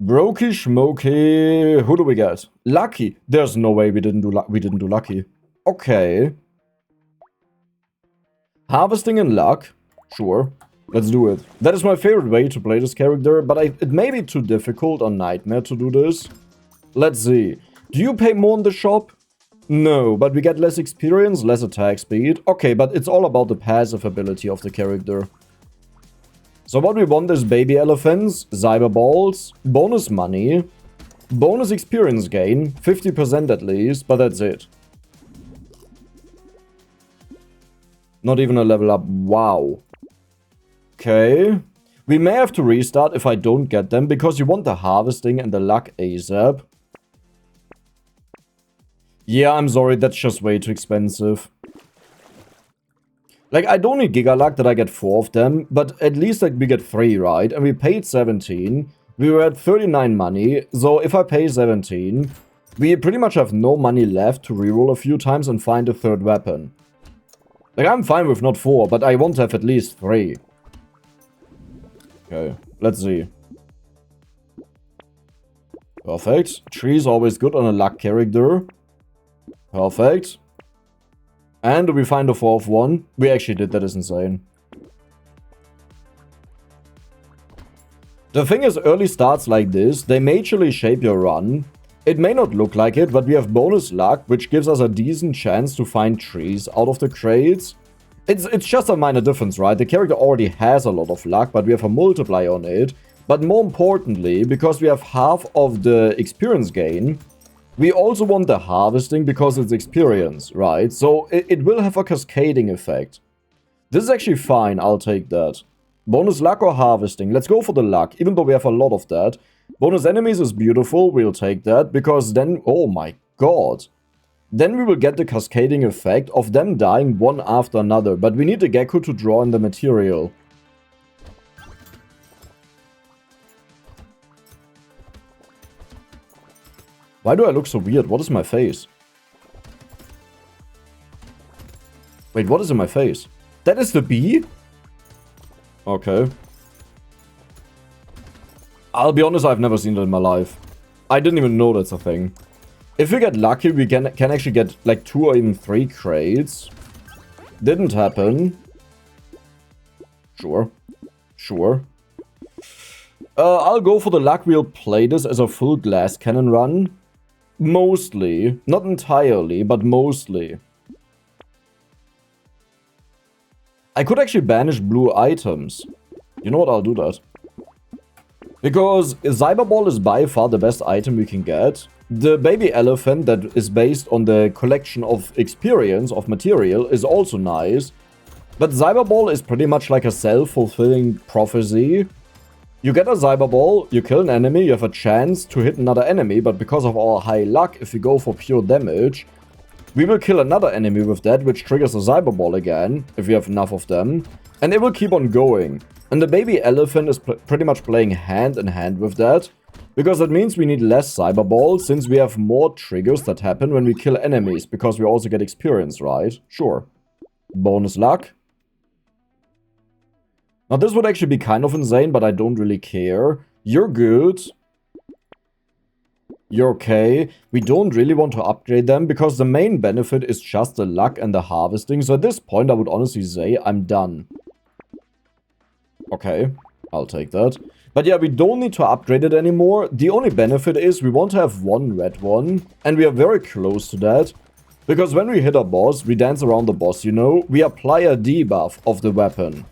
Brokey Schmokey. Who do we get? Lucky. There's no way we didn't do lucky. Okay. Harvesting and luck. Sure. Let's do it. That is my favorite way to play this character, but it may be too difficult on Nightmare to do this. Let's see. Do you pay more in the shop? No, but we get less experience, less attack speed. Okay, but it's all about the passive ability of the character. So what we want is baby elephants, cyber balls, bonus money, bonus experience gain, 50% at least, but that's it. Not even a level up. Wow. Okay. We may have to restart if I don't get them, because you want the harvesting and the luck ASAP. Yeah, I'm sorry, that's just way too expensive. Like, I don't need Giga Luck that I get 4 of them, but at least like, we get 3, right? And we paid 17. We were at 39 money, so if I pay 17, we pretty much have no money left to reroll a few times and find a third weapon. Like, I'm fine with not 4, but I want to have at least 3. Okay, let's see. Perfect. Tree's always good on a luck character. Perfect. And do we find a 4th one? We actually did, that is insane. The thing is, early starts like this, they majorly shape your run. It may not look like it, but we have bonus luck, which gives us a decent chance to find trees out of the crates. It's just a minor difference, right? The character already has a lot of luck, but we have a multiplier on it. But more importantly, because we have half of the experience gain, we also want the harvesting because it's experience, right? So it will have a cascading effect. This is actually fine, I'll take that. Bonus luck or harvesting? Let's go for the luck, even though we have a lot of that. Bonus enemies is beautiful, we'll take that, because then, oh my god. Then we will get the cascading effect of them dying one after another, but we need the Gecko to draw in the material. Why do I look so weird? What is my face? Wait, what is in my face? That is the bee? Okay. I'll be honest, I've never seen that in my life. I didn't even know that's a thing. If we get lucky, we can actually get like 2 or even 3 crates. Didn't happen. Sure. Sure. I'll go for the luck. We'll play this as a full glass cannon run. Mostly. Not entirely, but mostly. I could actually banish blue items. You know what? I'll do that. Because Cyberball is by far the best item we can get. The baby elephant that is based on the collection of experience of material is also nice. But Cyberball is pretty much like a self-fulfilling prophecy. You get a Cyberball, you kill an enemy, you have a chance to hit another enemy, but because of our high luck, if we go for pure damage, we will kill another enemy with that, which triggers a Cyberball again, if we have enough of them, and it will keep on going. And the baby elephant is pretty much playing hand in hand with that, because that means we need less Cyberballs, since we have more triggers that happen when we kill enemies, because we also get experience, right? Sure. Bonus luck. Now this would actually be kind of insane, but I don't really care. You're good. You're okay. We don't really want to upgrade them, because the main benefit is just the luck and the harvesting. So at this point, I would honestly say I'm done. Okay, I'll take that. But yeah, we don't need to upgrade it anymore. The only benefit is we want to have 1 red one, and we are very close to that. Because when we hit a boss, we dance around the boss, you know? We apply a debuff of the weapon.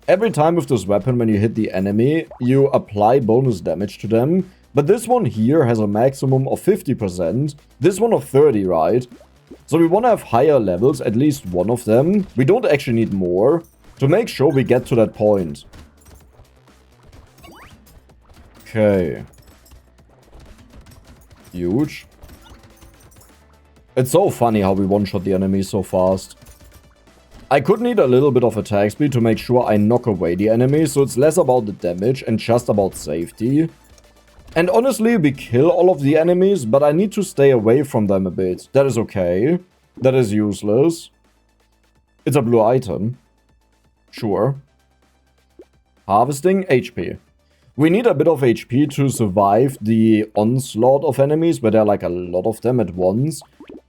Every time with this weapon, when you hit the enemy, you apply bonus damage to them. But this one here has a maximum of 50%. This one of 30, right? So we want to have higher levels, at least one of them. We don't actually need more to make sure we get to that point. Okay. Huge. It's so funny how we one-shot the enemies so fast. I could need a little bit of attack speed to make sure I knock away the enemy, so it's less about the damage and just about safety. And honestly, we kill all of the enemies, but I need to stay away from them a bit. That is okay. That is useless. It's a blue item. Sure. Harvesting HP. We need a bit of HP to survive the onslaught of enemies, where there are like a lot of them at once.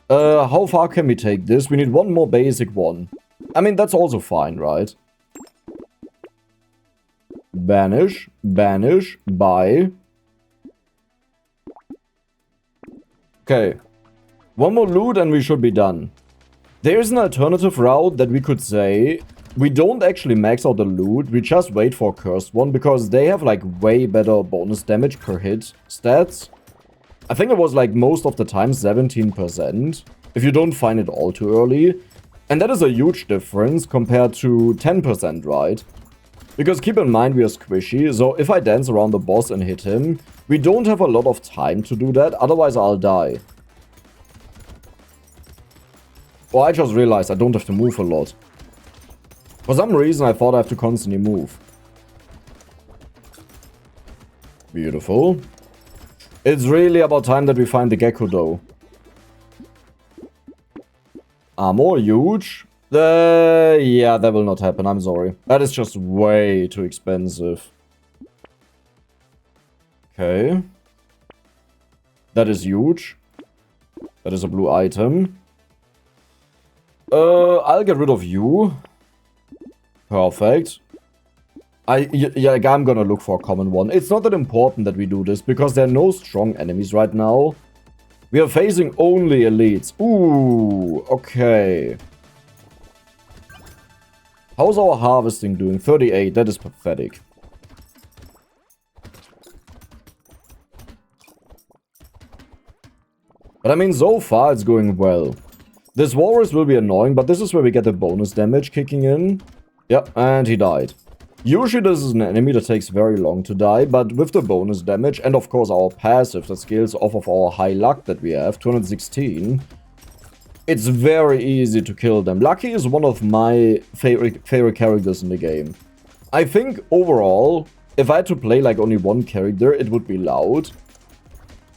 How far can we take this? We need one more basic one. I mean, that's also fine, right? Banish, banish, buy. Okay. One more loot and we should be done. There is an alternative route that we could say. We don't actually max out the loot, we just wait for Cursed One, because they have like way better bonus damage per hit stats. I think it was like most of the time 17%, if you don't find it all too early. And that is a huge difference compared to 10%, right? Because keep in mind we are squishy, so if I dance around the boss and hit him, we don't have a lot of time to do that, otherwise I'll die. Oh, I just realized I don't have to move a lot. For some reason, I thought I have to constantly move. Beautiful. It's really about time that we find the gecko, though. Armor, huge. Yeah, that will not happen, I'm sorry. That is just way too expensive. Okay. That is huge. That is a blue item. I'll get rid of you. Perfect. Yeah, I'm gonna look for a common one. It's not that important that we do this, because there are no strong enemies right now. We are facing only elites. Ooh, okay. How's our harvesting doing? 38, that is pathetic. But I mean, so far it's going well. This walrus will be annoying, but this is where we get the bonus damage kicking in. Yep, and he died. Usually this is an enemy that takes very long to die, but with the bonus damage and of course our passive that scales off of our high luck that we have, 216, it's very easy to kill them. Lucky is one of my favorite characters in the game. I think overall, if I had to play like only one character, it would be Loud.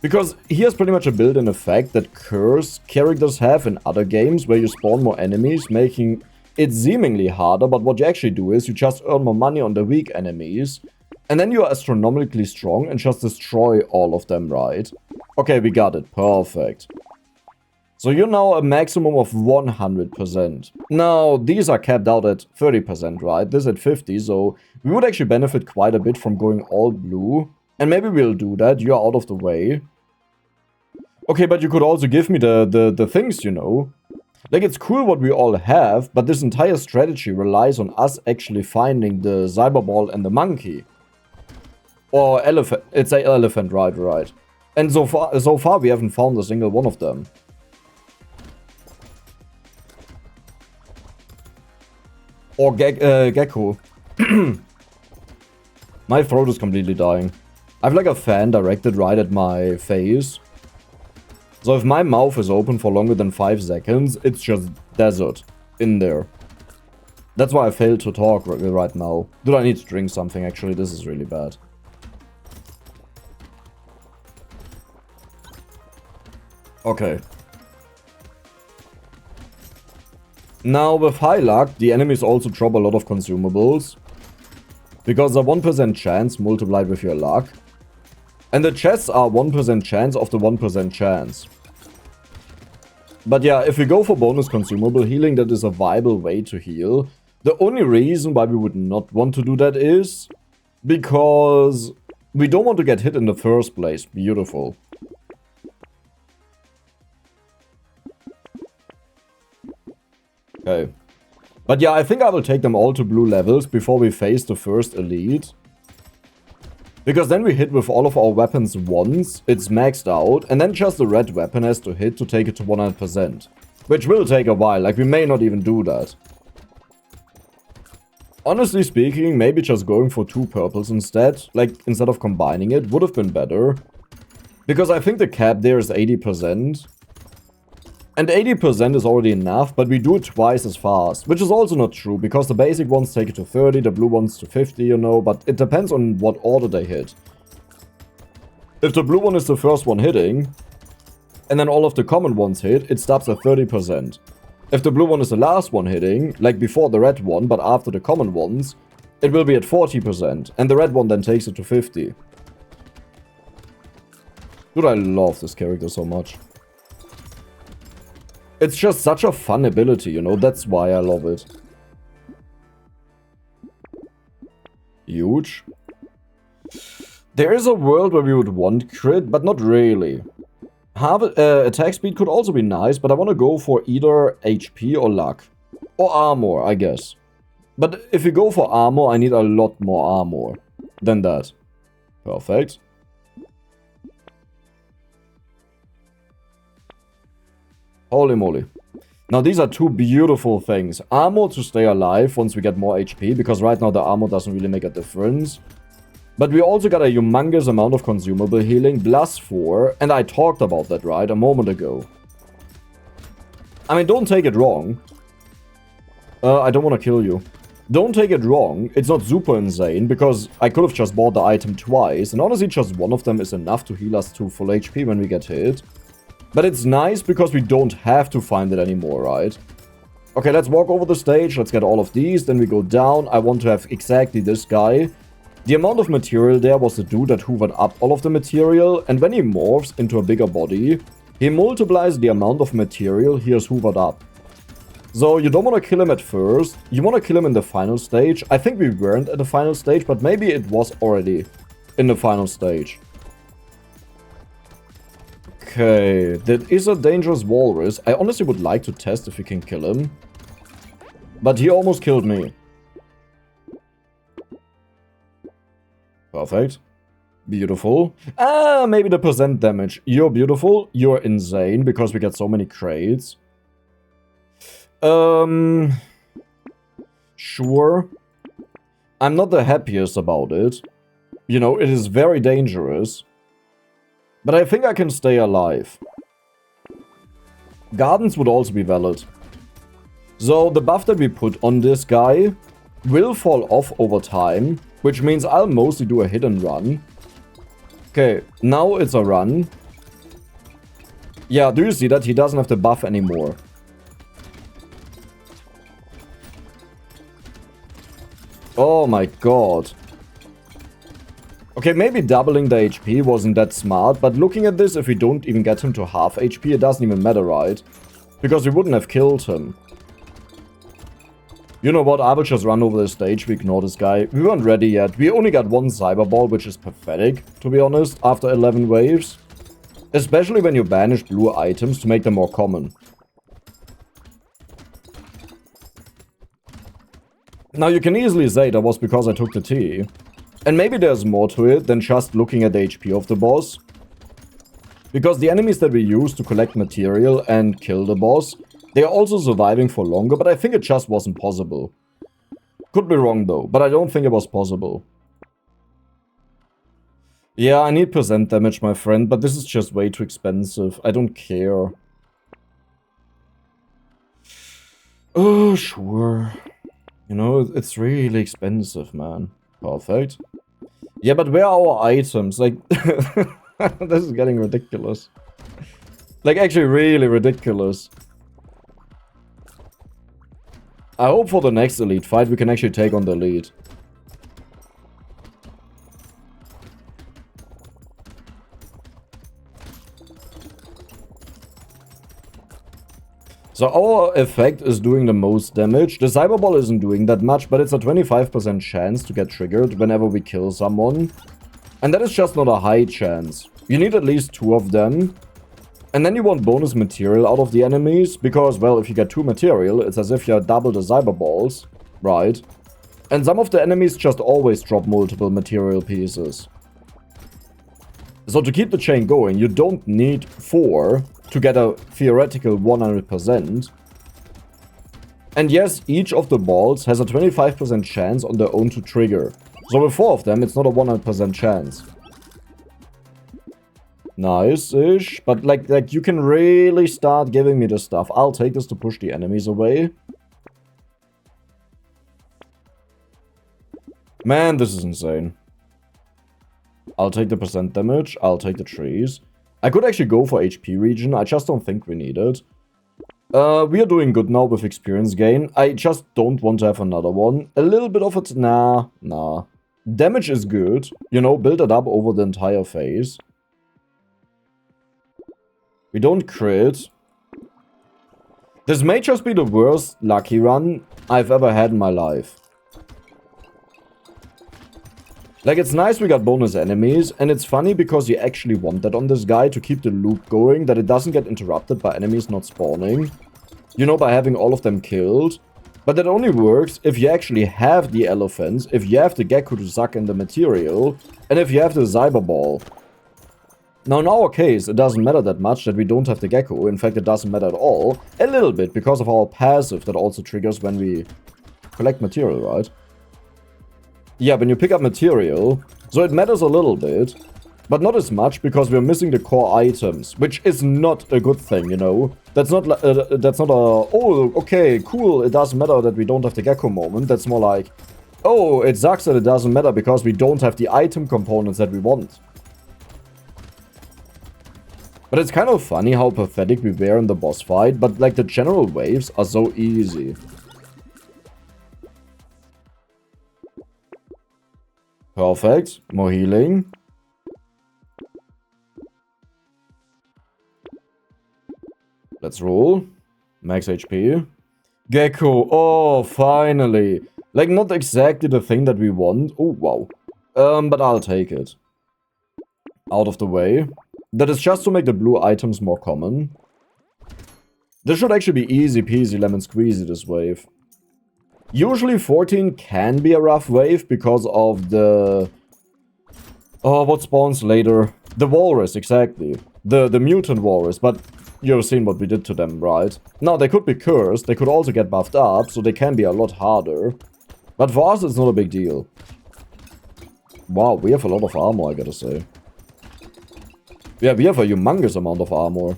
Because he has pretty much a built-in effect that curse characters have in other games where you spawn more enemies, making it's seemingly harder, but what you actually do is you just earn more money on the weak enemies, and then you are astronomically strong and just destroy all of them, right? Okay, we got it. Perfect. So you're now a maximum of 100%. Now, these are capped out at 30%, right? This at 50, so we would actually benefit quite a bit from going all blue. And maybe we'll do that. You're out of the way. Okay, but you could also give me the things, you know. Like, it's cool what we all have, but this entire strategy relies on us actually finding the cyberball and the monkey. Or elephant. It's an elephant, right. And so far we haven't found a single one of them. Or gecko. My throat is completely dying. I have like a fan directed right at my face. So if my mouth is open for longer than 5 seconds, it's just desert in there. That's why I failed to talk right now. Dude, I need to drink something actually, this is really bad. Okay. Now with high luck, the enemies also drop a lot of consumables. Because a 1% chance multiplied with your luck. And the chests are 1% chance of the 1% chance. But yeah, if we go for bonus consumable healing, that is a viable way to heal. The only reason why we would not want to do that is because we don't want to get hit in the first place. Beautiful. Okay. But yeah, I think I will take them all to blue levels before we face the first elite. Because then we hit with all of our weapons once, it's maxed out, and then just the red weapon has to hit to take it to 100%. Which will take a while, like we may not even do that. Honestly speaking, maybe just going for 2 purples instead, like instead of combining it, would have been better. Because I think the cap there is 80%. And 80% is already enough, but we do it twice as fast. Which is also not true, because the basic ones take it to 30, the blue ones to 50, you know, but it depends on what order they hit. If the blue one is the first one hitting, and then all of the common ones hit, it stops at 30%. If the blue one is the last one hitting, like before the red one, but after the common ones, it will be at 40%. And the red one then takes it to 50. Dude, I love this character so much. It's just such a fun ability, you know? That's why I love it. Huge. There is a world where we would want crit, but not really. Attack speed could also be nice, but I want to go for either HP or luck. Or armor, I guess. But if you go for armor, I need a lot more armor than that. Perfect. Holy moly. Now these are two beautiful things. Armor to stay alive once we get more HP, because right now the armor doesn't really make a difference. But we also got a humongous amount of consumable healing, +4, and I talked about that, right, a moment ago. I mean, don't take it wrong. I don't want to kill you. Don't take it wrong, it's not super insane, because I could have just bought the item twice, and honestly just one of them is enough to heal us to full HP when we get hit. But it's nice because we don't have to find it anymore, right? Okay, let's walk over the stage, let's get all of these, then we go down. I want to have exactly this guy. The amount of material there was the dude that hoovered up all of the material, and when he morphs into a bigger body, he multiplies the amount of material he has hoovered up. So you don't want to kill him at first, you want to kill him in the final stage. I think we weren't at the final stage, but maybe it was already in the final stage. Okay, that is a dangerous walrus. I honestly would like to test if we can kill him. But he almost killed me. Perfect. Beautiful. Ah, maybe the percent damage. You're beautiful. You're insane because we get so many crates. Sure. I'm not the happiest about it. You know, it is very dangerous. But I think I can stay alive. Gardens would also be valid. So the buff that we put on this guy will fall off over time, which means I'll mostly do a hit and run. Okay, now it's a run. Yeah, do you see that? He doesn't have the buff anymore. Oh my god. Okay, maybe doubling the HP wasn't that smart, but looking at this, if we don't even get him to half HP, it doesn't even matter, right? Because we wouldn't have killed him. You know what, I will just run over the stage, we ignore this guy. We weren't ready yet. We only got one Cyber Ball, which is pathetic, to be honest, after 11 waves. Especially when you banish blue items to make them more common. Now you can easily say that was because I took the T. And maybe there's more to it than just looking at the HP of the boss. Because the enemies that we use to collect material and kill the boss, they are also surviving for longer, but I think it just wasn't possible. Could be wrong though, but I don't think it was possible. Yeah, I need percent damage, my friend, but this is just way too expensive. I don't care. Oh, sure. You know, it's really expensive, man. Perfect. Yeah, but where are our items? Like, this is getting ridiculous. Like, actually really ridiculous. I hope for the next elite fight we can actually take on the elite. So our effect is doing the most damage. The Cyber Ball isn't doing that much, but it's a 25% chance to get triggered whenever we kill someone. And that is just not a high chance. You need at least 2 of them. And then you want bonus material out of the enemies, because, well, if you get 2 material, it's as if you double the Cyber Balls, right? And some of the enemies just always drop multiple material pieces. So to keep the chain going, you don't need 4 to get a theoretical 100%. And yes, each of the balls has a 25% chance on their own to trigger. So with 4 of them, it's not a 100% chance. Nice-ish, but like you can really start giving me the stuff. I'll take this to push the enemies away. Man, this is insane. I'll take the percent damage, I'll take the trees. I could actually go for HP regen, I just don't think we need it. We are doing good now with experience gain. I just don't want to have another one. A little bit of it, nah. Damage is good. You know, build it up over the entire phase. We don't crit. This may just be the worst lucky run I've ever had in my life. Like, it's nice we got bonus enemies, and it's funny because you actually want that on this guy to keep the loop going, that it doesn't get interrupted by enemies not spawning. You know, by having all of them killed. But that only works if you actually have the elephants, if you have the gecko to suck in the material, and if you have the cyber ball. Now, in our case, it doesn't matter that much that we don't have the gecko. In fact, it doesn't matter at all. A little bit, because of our passive that also triggers when we collect material, right? Yeah, when you pick up material, so it matters a little bit, but not as much because we're missing the core items, which is not a good thing, you know? That's not a, oh, okay, cool, it doesn't matter that we don't have the gecko moment. That's more like, oh, it sucks that it doesn't matter because we don't have the item components that we want. But it's kind of funny how pathetic we were in the boss fight, but like the general waves are so easy. Perfect. More healing. Let's roll. Max HP. Gecko. Oh, finally. Like, not exactly the thing that we want. Oh, wow. But I'll take it. Out of the way. That is just to make the blue items more common. This should actually be easy peasy lemon squeezy, this wave. Usually 14 can be a rough wave because of the... Oh, what spawns later? The walrus, exactly. The mutant walrus, but you've seen what we did to them, right? Now, they could be cursed, they could also get buffed up, so they can be a lot harder. But for us, it's not a big deal. Wow, we have a lot of armor, I gotta say. Yeah, we have a humongous amount of armor.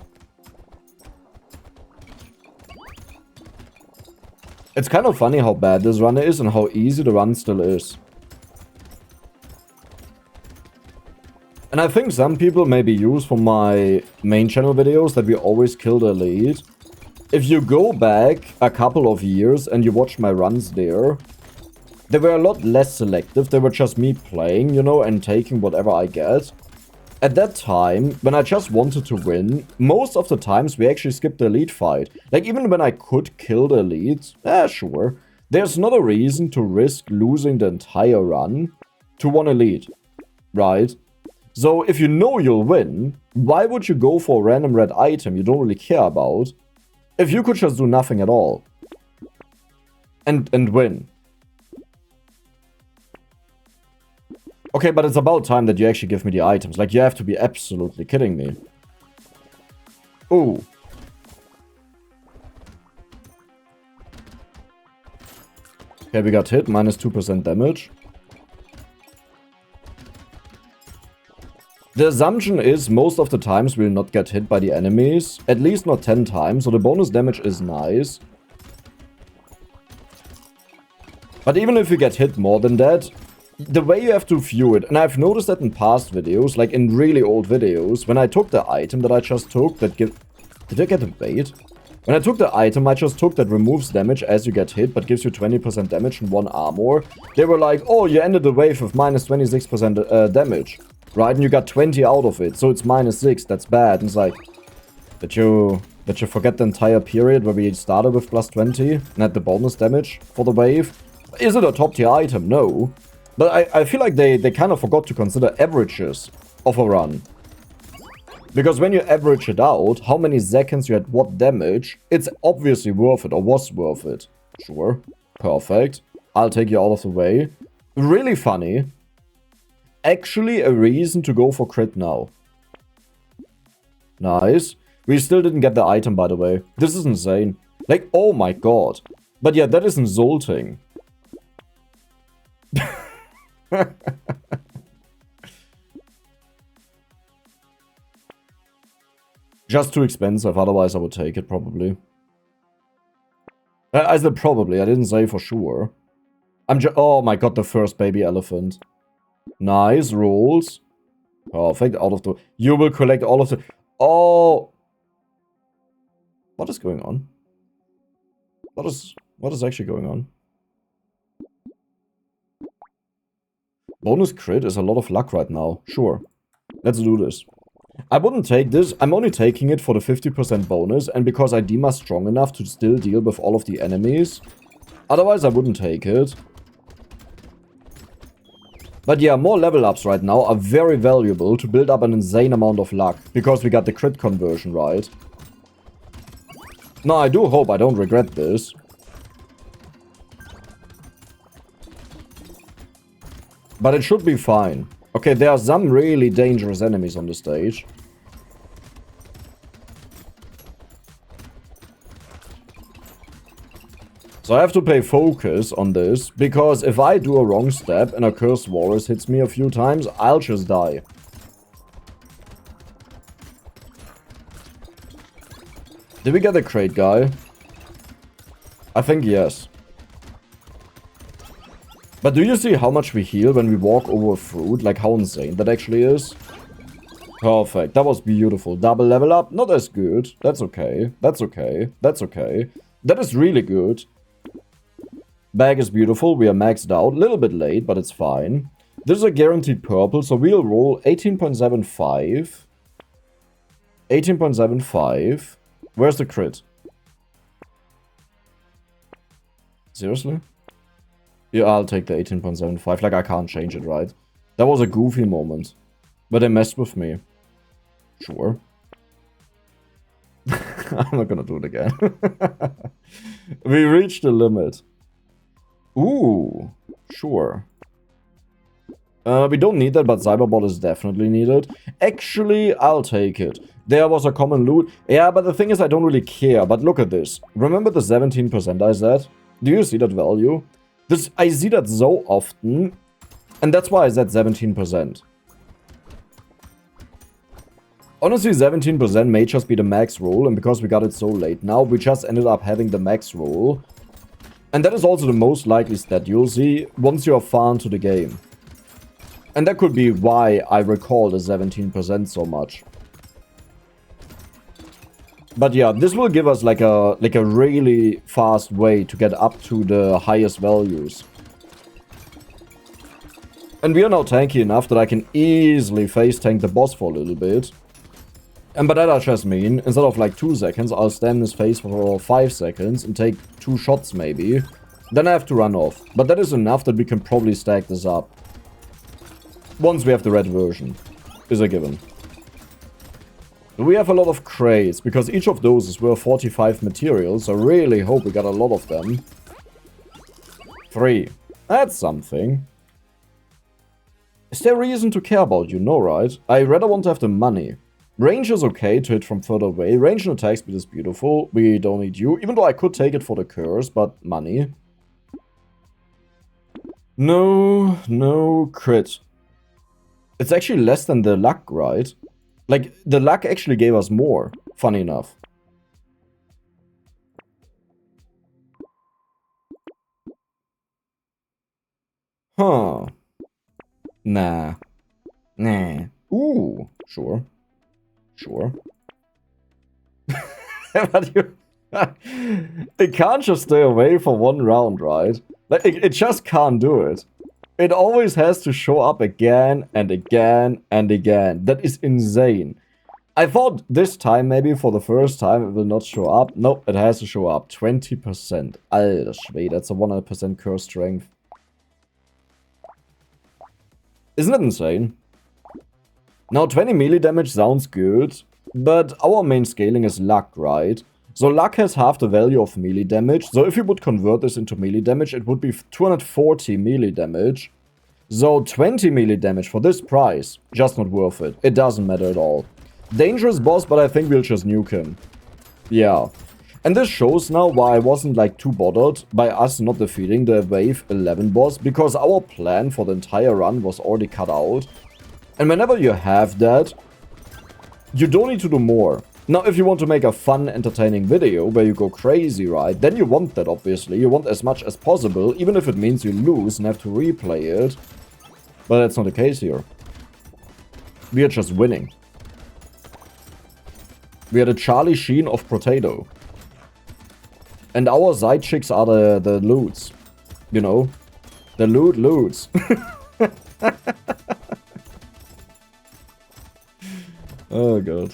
It's kind of funny how bad this run is and how easy the run still is. And I think some people may be used from my main channel videos that we always kill the elite. If you go back a couple of years and you watch my runs there, they were a lot less selective. They were just me playing, you know, and taking whatever I get. At that time, when I just wanted to win, most of the times we actually skipped the elite fight. Like, even when I could kill the elites, sure. There's not a reason to risk losing the entire run to one elite, right? So, if you know you'll win, why would you go for a random red item you don't really care about, if you could just do nothing at all? And win. Okay, but it's about time that you actually give me the items. Like, you have to be absolutely kidding me. Ooh. Okay, we got hit. Minus 2% damage. The assumption is most of the times we'll not get hit by the enemies. At least not 10 times. So the bonus damage is nice. But even if you get hit more than that, the way you have to view it, and I've noticed that in past videos, like in really old videos, when I took the item that I just took, that give... Did I get a bait? When I took the item I just took that removes damage as you get hit, but gives you 20% damage and 1 armor, they were like, oh, you ended the wave with minus 26% damage, right? And you got 20 out of it, so it's minus 6, that's bad. And it's like, did you forget the entire period where we started with plus 20 and had the bonus damage for the wave? Is it a top tier item? No. But I feel like they kind of forgot to consider averages of a run. Because when you average it out, how many seconds you had what damage, it's obviously worth it, or was worth it. Sure. Perfect. I'll take you out of the way. Really funny. Actually a reason to go for crit now. Nice. We still didn't get the item, by the way. This is insane. Like, oh my god. But yeah, that is insulting. Just too expensive, otherwise I would take it probably. I said probably, I didn't say for sure. Oh my god, the first baby elephant. Nice, rolls. Perfect, out of the... You will collect all of the... Oh! What is going on? What is actually going on? Bonus crit is a lot of luck right now. Sure. Let's do this. I wouldn't take this. I'm only taking it for the 50% bonus and because I deem us strong enough to still deal with all of the enemies. Otherwise, I wouldn't take it. But yeah, more level ups right now are very valuable to build up an insane amount of luck. Because we got the crit conversion right. Now, I do hope I don't regret this. But it should be fine. Okay, there are some really dangerous enemies on the stage. So I have to pay focus on this, because if I do a wrong step and a Cursed Walrus hits me a few times, I'll just die. Did we get the crate guy? I think yes. But do you see how much we heal when we walk over a fruit? Like how insane that actually is? Perfect. That was beautiful. Double level up. Not as good. That's okay. That's okay. That's okay. That is really good. Bag is beautiful. We are maxed out. A little bit late, but it's fine. This is a guaranteed purple, so we'll roll 18.75. 18.75. Where's the crit? Seriously? Yeah, I'll take the 18.75. Like, I can't change it, right? That was a goofy moment. But they messed with me. Sure. I'm not gonna do it again. We reached the limit. Ooh. Sure. We don't need that, but Cyberbot is definitely needed. Actually, I'll take it. There was a common loot. Yeah, but the thing is, I don't really care. But look at this. Remember the 17% I said? Do you see that value? I see that so often, and that's why I said 17%. Honestly, 17% may just be the max roll, and because we got it so late now, we just ended up having the max roll. And that is also the most likely stat you'll see once you're far into the game. And that could be why I recall the 17% so much. But yeah, this will give us like a really fast way to get up to the highest values. And we are now tanky enough that I can easily face tank the boss for a little bit. And by that I just mean, instead of like 2 seconds, I'll stand in his face for 5 seconds and take 2 shots maybe. Then I have to run off. But that is enough that we can probably stack this up. Once we have the red version. Is a given. We have a lot of crates, because each of those is worth 45 materials, so I really hope we got a lot of them. 3. That's something. Is there a reason to care about you? No, right? I rather want to have the money. Range is okay to hit from further away. Range and attack speed is beautiful. We don't need you, even though I could take it for the curse, but money. No crit. It's actually less than the luck, right? Like, the luck actually gave us more, funny enough. Huh. Nah. Ooh. Sure. But you... It can't just stay away for 1 round, right? Like, it just can't do it. It always has to show up again and again and again. That is insane. I thought this time, maybe for the first time, it will not show up. Nope, it has to show up. 20%. Alter Schwede, that's a 100% curse strength. Isn't that insane? Now, 20 melee damage sounds good, but our main scaling is luck, right? So luck has half the value of melee damage. So if you would convert this into melee damage, it would be 240 melee damage. So 20 melee damage for this price, just not worth it. It doesn't matter at all. Dangerous boss, but I think we'll just nuke him. Yeah. And this shows now why I wasn't like too bothered by us not defeating the wave 11 boss, because our plan for the entire run was already cut out. And whenever you have that, you don't need to do more. Now, if you want to make a fun, entertaining video where you go crazy, right, then you want that, obviously. You want as much as possible, even if it means you lose and have to replay it. But that's not the case here. We are just winning. We are the Charlie Sheen of Brotato. And our side chicks are the loots. You know? The loots. Oh god.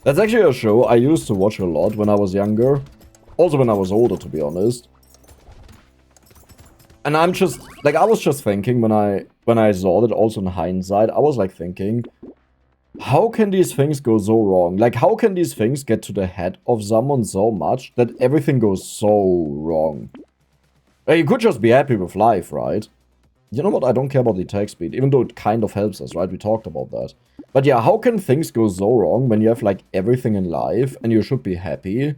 That's actually a show I used to watch a lot when I was younger. Also when I was older, to be honest. And I'm just, like, I was just thinking when I saw that, also in hindsight, I was like thinking, how can these things go so wrong? Like, how can these things get to the head of someone so much that everything goes so wrong? Like, you could just be happy with life, right? You know what? I don't care about the attack speed, even though it kind of helps us, right? We talked about that. But yeah, how can things go so wrong when you have, like, everything in life and you should be happy?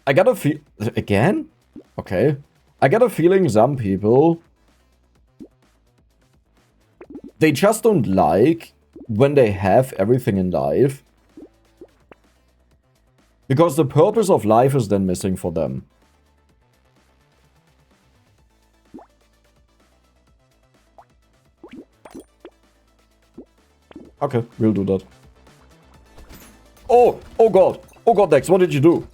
I got a feel... Again? Okay. I get a feeling some people, they just don't like when they have everything in life, because the purpose of life is then missing for them. Okay, we'll do that. Oh god. Oh god, Dex, what did you do?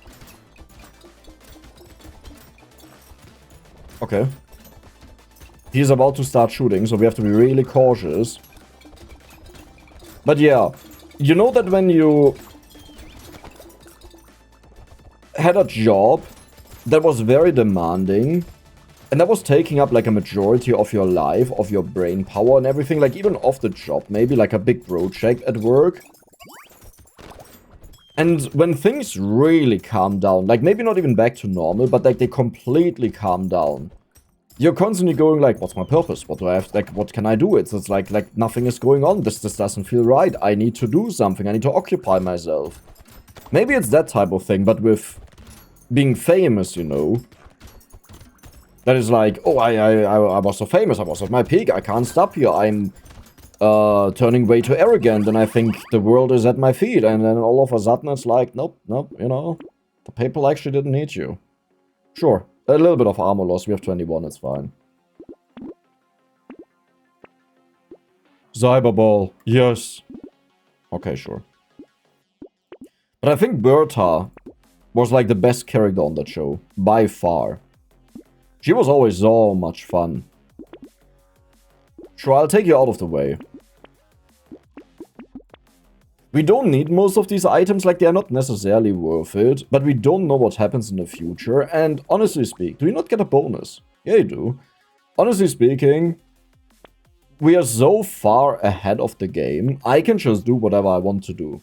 Okay. He's about to start shooting, so we have to be really cautious. But yeah, you know that when you had a job that was very demanding, and that was taking up like a majority of your life, of your brain power and everything, like even off the job, maybe like a big project at work. And when things really calm down, like maybe not even back to normal, but like they completely calm down, you're constantly going like, what's my purpose? What do I have, like, what can I do? It's like nothing is going on. This doesn't feel right. I need to do something. I need to occupy myself. Maybe it's that type of thing, but with being famous, you know. That is like, oh, I was so famous. I was at my peak. I can't stop here. I'm turning way too arrogant, and I think the world is at my feet. And then all of a sudden it's like, nope, you know, the people actually didn't need you. Sure, a little bit of armor loss. We have 21, it's fine. Cyberball, yes. Okay, sure. But I think Berta was like the best character on that show, by far. She was always so much fun. Sure, I'll take you out of the way. We don't need most of these items, like they are not necessarily worth it, but we don't know what happens in the future, and honestly speaking, do you not get a bonus? Yeah, you do. Honestly speaking, we are so far ahead of the game, I can just do whatever I want to do.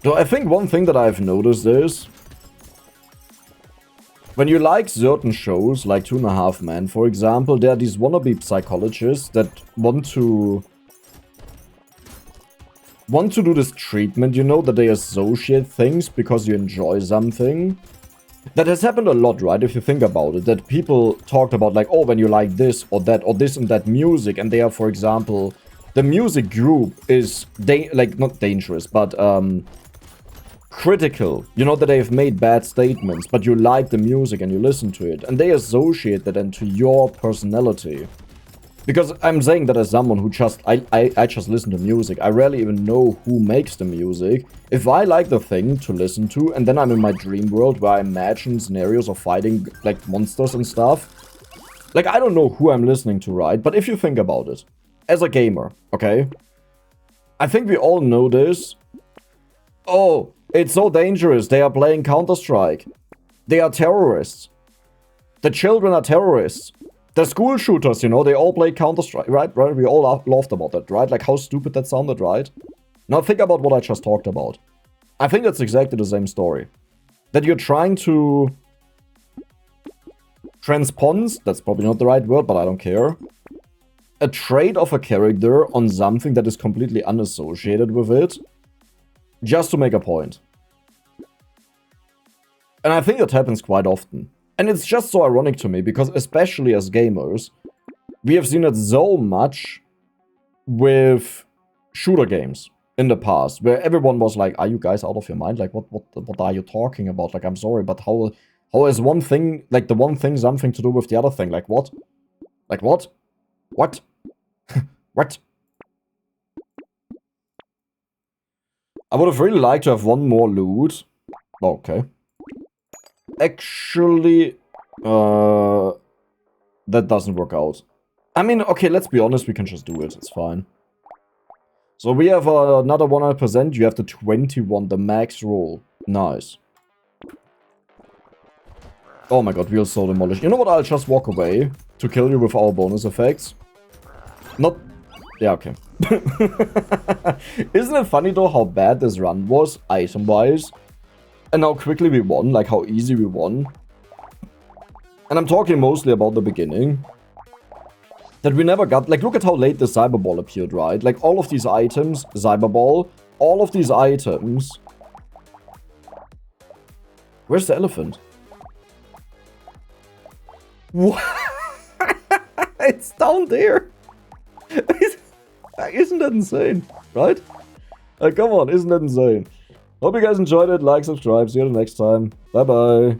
So I think one thing that I've noticed is, when you like certain shows, like 2.5 Men, for example, there are these wannabe psychologists that want to do this treatment, you know, that they associate things because you enjoy something. That has happened a lot, right, if you think about it, that people talked about, like, oh, when you like this or this and that music, and they are, for example, the music group is, like, not dangerous, but, critical, you know, that they've made bad statements, but you like the music and you listen to it, and they associate that into your personality. Because I'm saying that as someone who just, I just listen to music, I rarely even know who makes the music. If I like the thing to listen to, and then I'm in my dream world where I imagine scenarios of fighting, like, monsters and stuff, like, I don't know who I'm listening to, right? But if you think about it, as a gamer, okay? I think we all know this. Oh, it's so dangerous. They are playing Counter-Strike. They are terrorists. The children are terrorists. The school shooters, you know, they all play Counter-Strike, right? Right? We all laughed about that, right? Like how stupid that sounded, right? Now think about what I just talked about. I think that's exactly the same story. That you're trying to transpose, that's probably not the right word, but I don't care, a trait of a character on something that is completely unassociated with it, just to make a point. And I think that happens quite often. And it's just so ironic to me, because especially as gamers, we have seen it so much with shooter games in the past, where everyone was like, are you guys out of your mind? Like, what are you talking about? Like, I'm sorry, but how How is one thing, like the one thing, something to do with the other thing? Like what? Like what? What? What? I would have really liked to have one more loot. Okay. Actually, that doesn't work out. I mean, okay, let's be honest, we can just do it. It's fine. So we have another 100%. You have the 21, the max roll. Nice. Oh my god, we'll so demolish. You know what? I'll just walk away to kill you with our bonus effects. Not... Yeah, okay. Isn't it funny though how bad this run was, item-wise? And how quickly we won, like how easy we won. And I'm talking mostly about the beginning. That we never got, like look at how late the Cyberball appeared, right? Like all of these items, Cyberball, all of these items. Where's the elephant? What? It's down there. Isn't that insane, right? Come on, isn't that insane? Hope you guys enjoyed it. Like, subscribe. See you the next time. Bye-bye.